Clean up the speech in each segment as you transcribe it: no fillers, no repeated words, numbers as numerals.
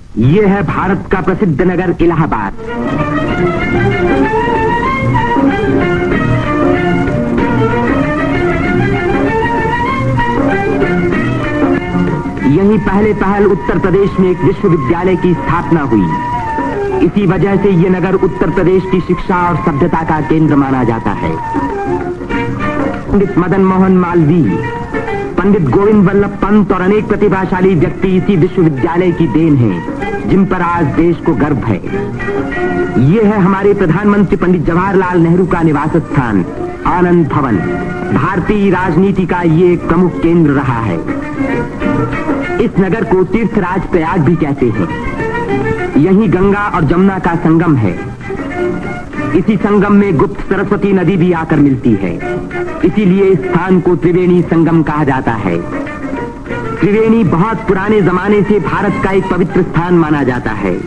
ये है भारत का प्रसिद्ध नगर इलाहाबाद। यहीं पहल उत्तर प्रदेश में एक विश्वविद्यालय की स्थापना हुई। इसी वजह से ये नगर उत्तर प्रदेश की शिक्षा और सभ्यता का केंद्र माना जाता है। पंडित मदन मोहन मालवीय, पंडित गोविंद वल्लभ पंत और अनेक प्रतिभाशाली व्यक्ति इसी विश्वविद्यालय की देन हैं, जिन पर आज देश को गर्व है। ये है हमारे प्रधानमंत्री पंडित जवाहरलाल नेहरू का निवास स्थान, आनंद भवन। भारतीय राजनीति का ये एक प्रमुख केंद्र रहा है। इस नगर को तीर्थराज प्रयाग भी कहते हैं। यहीं गंगा और जमुना का संगम है। इसी संगम में गुप्त सरस्वती नदी भी आकर मिलती है। इसीलिए इस स्थान को त्रिवेणी संगम कहा जाता है। त्रिवेणी बहुत पुराने जमाने से भारत का एक पवित्र स्थान माना जाता है।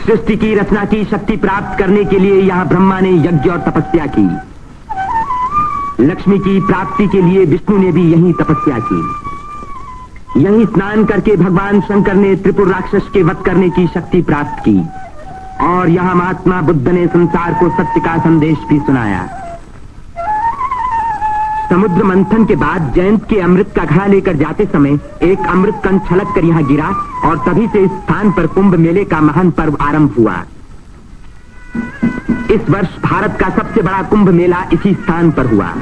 सृष्टि की रचना की शक्ति प्राप्त करने के लिए यहाँ ब्रह्मा ने यज्ञ और तपस्या की। लक्ष्मी की प्राप्ति के लिए विष्णु ने भी यही तपस्या की। यहीं स्नान करके भगवान शंकर ने त्रिपुर राक्षस के वध करने की शक्ति प्राप्त की और यहाँ महात्मा बुद्ध ने संसार को सत्य का संदेश भी सुनाया। समुद्र मंथन के बाद जयंत के अमृत का घड़ा लेकर जाते समय एक अमृत कण छलक कर यहाँ गिरा और तभी से इस स्थान पर कुंभ मेले का महान पर्व आरंभ हुआ। इस वर्ष भारत का सबसे बड़ा कुंभ मेला इसी स्थान पर हुआ।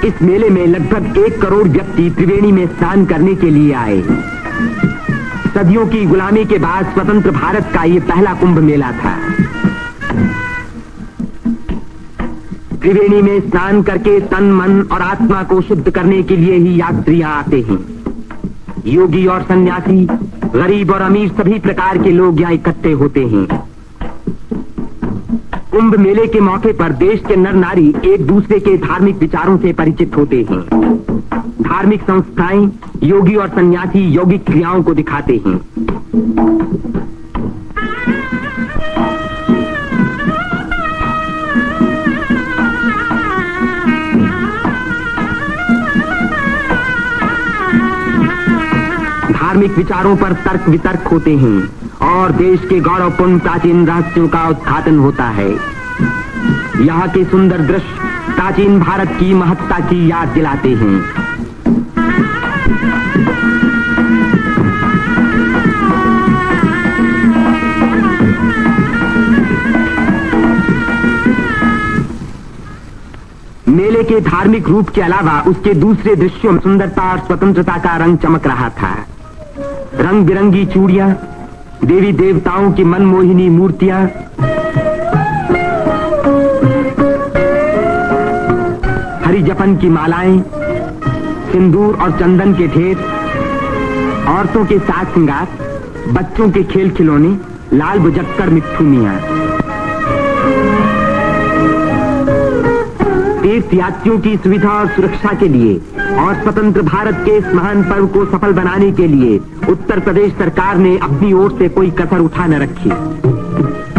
इस मेले में लगभग 1 करोड़ व्यक्ति त्रिवेणी में स्नान करने के लिए आए। सदियों की गुलामी के बाद स्वतंत्र भारत का ये पहला कुंभ मेला था। त्रिवेणी में स्नान करके तन, मन और आत्मा को शुद्ध करने के लिए ही यात्रियां आते हैं। योगी और सन्यासी, गरीब और अमीर सभी प्रकार के लोग यहाँ इकट्ठे होते हैं। कुंभ मेले के मौके पर देश के नर नारी एक दूसरे के धार्मिक विचारों से परिचित होते हैं। धार्मिक संस्थाएं योगी और सन्यासी यौगिक क्रियाओं को दिखाते हैं। धार्मिक विचारों पर तर्क वितर्क होते हैं और देश के गौरवपूर्ण प्राचीन रहस्यों का उद्घाटन होता है। यहाँ के सुंदर दृश्य प्राचीन भारत की महत्ता की याद दिलाते हैं। मेले के धार्मिक रूप के अलावा उसके दूसरे दृश्यों में सुंदरता और स्वतंत्रता का रंग चमक रहा था। रंग बिरंगी चूड़ियां, देवी देवताओं की मनमोहिनी मूर्तियां, हरी जपन की मालाएं, सिंदूर और चंदन के ढेर, औरतों के साज श्रृंगार, बच्चों के खेल खिलौने, लाल बुझक्कड़ मिट्ठुनियां। तीर्थ यात्रियों की सुविधा और सुरक्षा के लिए और स्वतंत्र भारत के इस महान पर्व को सफल बनाने के लिए उत्तर प्रदेश सरकार ने अपनी ओर से कोई कसर उठा न रखी।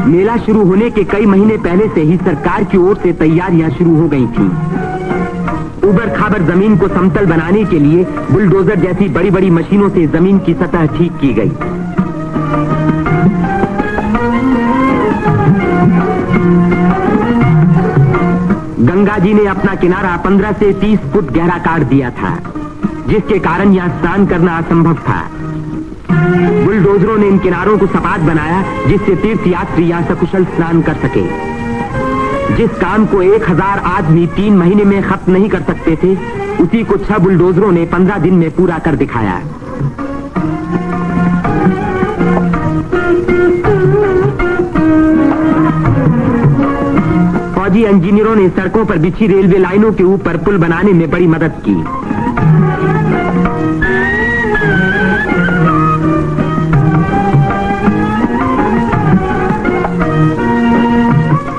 मेला शुरू होने के कई महीने पहले से ही सरकार की ओर से तैयारियां शुरू हो गई थीं। उबड़ खाबड़ जमीन को समतल बनाने के लिए बुलडोजर जैसी बड़ी बड़ी मशीनों से जमीन की सतह ठीक की गई। गंगा जी ने अपना किनारा 15 से 30 फुट गहरा काट दिया था, जिसके कारण यहाँ स्नान करना असंभव था। बुलडोजरों ने इन किनारों को सपाट बनाया, जिससे तीर्थ यात्री यहाँ सकुशल स्नान कर सके। जिस काम को 1000 आदमी 3 महीने में खत्म नहीं कर सकते थे, उसी को 6 बुलडोजरों ने 15 दिन में पूरा कर दिखाया। फौजी इंजीनियरों ने सड़कों पर बिछी रेलवे लाइनों के ऊपर पुल बनाने में बड़ी मदद की।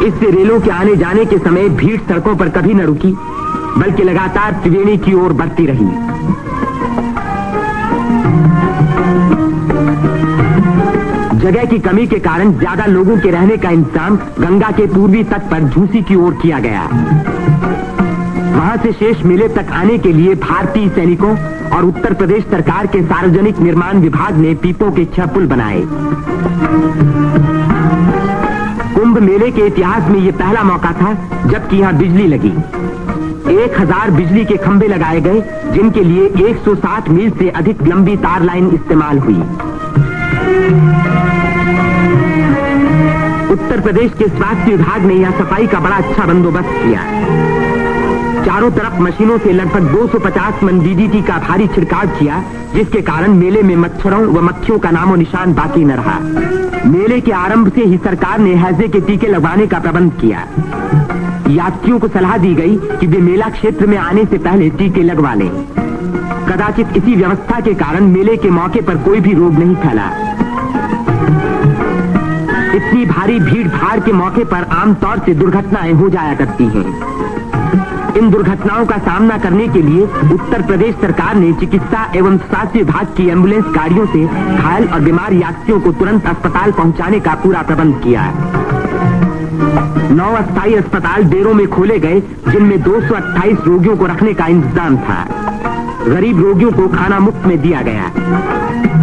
इससे रेलों के आने जाने के समय भीड़ सड़कों पर कभी न रुकी, बल्कि लगातार त्रिवेणी की ओर बढ़ती रही। जगह की कमी के कारण ज्यादा लोगों के रहने का इंतजाम गंगा के पूर्वी तट पर झूसी की ओर किया गया। वहां से शेष मेले तक आने के लिए भारतीय सैनिकों और उत्तर प्रदेश सरकार के सार्वजनिक निर्माण विभाग ने पीपों के 6 पुल बनाए। कुंभ मेले के इतिहास में ये पहला मौका था जबकि यहाँ बिजली लगी। 1000 बिजली के खंभे लगाए गए, जिनके लिए 160 मील से अधिक लंबी तार लाइन इस्तेमाल हुई। उत्तर प्रदेश के स्वास्थ्य विभाग ने यहाँ सफाई का बड़ा अच्छा बंदोबस्त किया। चारों तरफ मशीनों से लगभग 250 मन डीडीटी का भारी छिड़काव किया, जिसके कारण मेले में मच्छरों व मक्खियों का नामो निशान बाकी न रहा। मेले के आरंभ से ही सरकार ने हैजे के टीके लगवाने का प्रबंध किया। यात्रियों को सलाह दी गई कि वे मेला क्षेत्र में आने से पहले टीके लगवा लें। कदाचित इसी व्यवस्था के कारण मेले के मौके पर कोई भी रोग नहीं फैला। इतनी भारी भीड़ भाड़ के मौके पर आमतौर से दुर्घटनाएं हो जाया करती हैं। इन दुर्घटनाओं का सामना करने के लिए उत्तर प्रदेश सरकार ने चिकित्सा एवं स्वास्थ्य विभाग की एम्बुलेंस गाड़ियों से घायल और बीमार यात्रियों को तुरंत अस्पताल पहुंचाने का पूरा प्रबंध किया। 9 अस्थायी अस्पताल डेरों में खोले गए, जिनमें 228 रोगियों को रखने का इंतजाम था। गरीब रोगियों को खाना मुफ्त में दिया गया।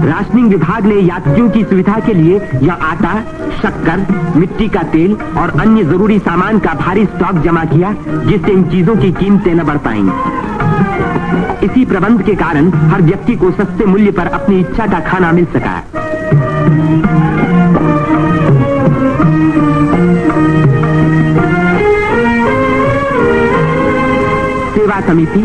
राशनिंग विभाग ने यात्रियों की सुविधा के लिए यह आटा, शक्कर, मिट्टी का तेल और अन्य जरूरी सामान का भारी स्टॉक जमा किया, जिससे इन चीजों की कीमतें न बढ़ पाईं। इसी प्रबंध के कारण हर व्यक्ति को सस्ते मूल्य पर अपनी इच्छा का खाना मिल सका। सेवा समिति,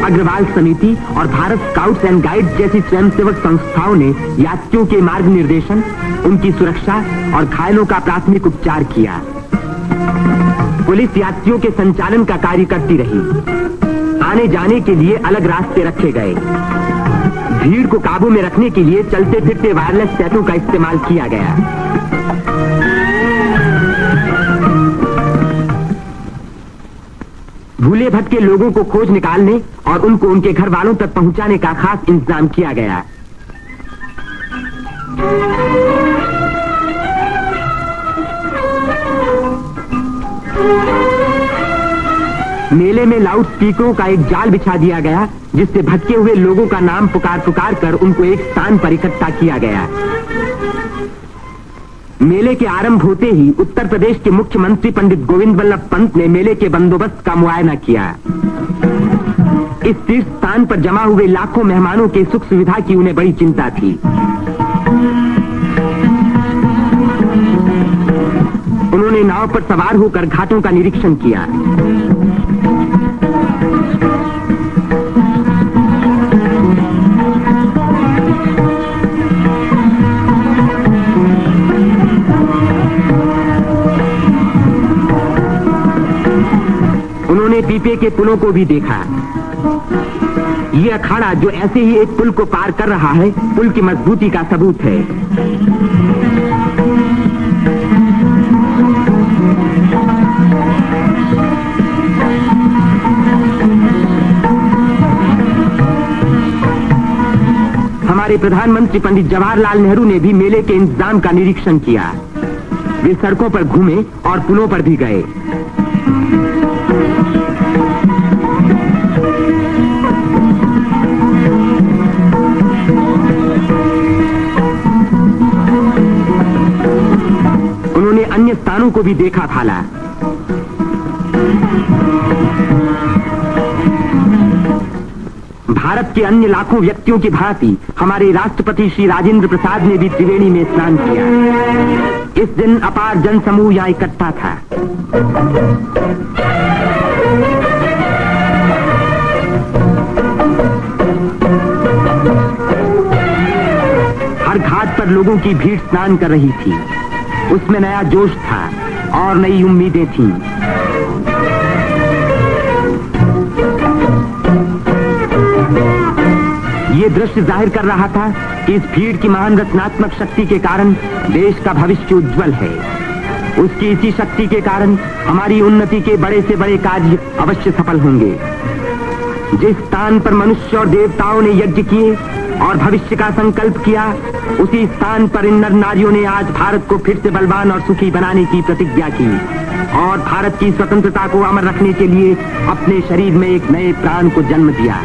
अग्रवाल समिति और भारत स्काउट्स एंड गाइड्स जैसी स्वयंसेवक संस्थाओं ने यात्रियों के मार्ग निर्देशन, उनकी सुरक्षा और घायलों का प्राथमिक उपचार किया। पुलिस यात्रियों के संचालन का कार्य करती रही। आने जाने के लिए अलग रास्ते रखे गए। भीड़ को काबू में रखने के लिए चलते फिरते वायरलेस सेटों का इस्तेमाल किया गया। भूले भटके लोगों को खोज निकालने और उनको उनके घर वालों तक पहुंचाने का खास इंतजाम किया गया। मेले में लाउड स्पीकरों का एक जाल बिछा दिया गया, जिससे भटके हुए लोगों का नाम पुकार पुकार कर उनको एक स्थान पर इकट्ठा किया गया। मेले के आरंभ होते ही उत्तर प्रदेश के मुख्यमंत्री पंडित गोविंद वल्लभ पंत ने मेले के बंदोबस्त का मुआयना किया। इस तीर्थ स्थान पर जमा हुए लाखों मेहमानों के सुख सुविधा की उन्हें बड़ी चिंता थी। उन्होंने नाव पर सवार होकर घाटों का निरीक्षण किया। उन्होंने पीपे के पुलों को भी देखा। ये अखाड़ा जो ऐसे ही एक पुल को पार कर रहा है, पुल की मजबूती का सबूत है। हमारे प्रधानमंत्री पंडित जवाहरलाल नेहरू ने भी मेले के इंतजाम का निरीक्षण किया। वे सड़कों पर घूमे और पुलों पर भी गए। उन्होंने अन्य स्थानों को भी देखा भाला। भारत के अन्य लाखों व्यक्तियों की भांति हमारे राष्ट्रपति श्री राजेंद्र प्रसाद ने भी त्रिवेणी में स्नान किया। इस दिन अपार जन समूह यहाँ इकट्ठा था। हर घाट पर लोगों की भीड़ स्नान कर रही थी। उसमें नया जोश था और नई उम्मीदें थीं। ये दृश्य जाहिर कर रहा था कि इस भीड़ की महान रचनात्मक शक्ति के कारण देश का भविष्य उज्जवल है। उसकी इसी शक्ति के कारण हमारी उन्नति के बड़े से बड़े कार्य अवश्य सफल होंगे। जिस स्थान पर मनुष्य और देवताओं ने यज्ञ किए और भविष्य का संकल्प किया, उसी स्थान पर इन नर नारियों ने आज भारत को फिर से बलवान और सुखी बनाने की प्रतिज्ञा की और भारत की स्वतंत्रता को अमर रखने के लिए अपने शरीर में एक नए प्राण को जन्म दिया।